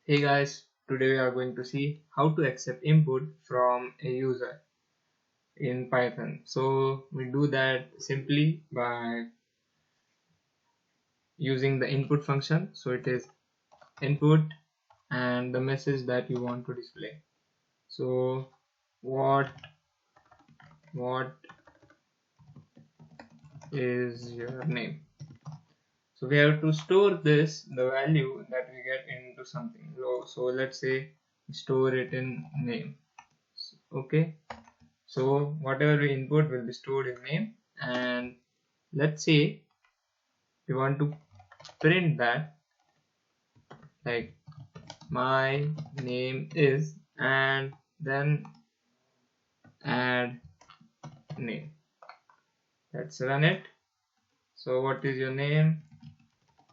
Hey guys, today we are going to see how to accept input from a user in Python. So we do that simply by using the input function. So it is input and the message that you want to display. So what is your name? So we have to store the value that we get into something. So let's say store it in name. Okay. So whatever we input will be stored in name, and let's say we want to print that like my name is, and then add name. Let's run it. So what is your name?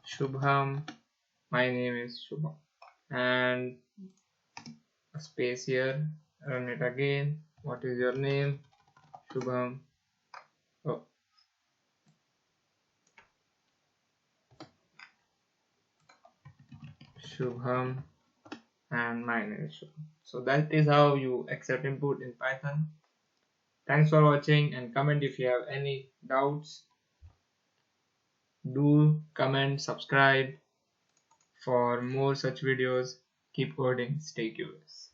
Shubham. My name is Shubham, and a space here. Run it again. What is your name? Shubham. Oh, Shubham, and my name is Shubham. So that is how you accept input in Python. Thanks for watching, and comment if you have any doubts. Do comment, subscribe for more such videos. Keep coding, stay curious.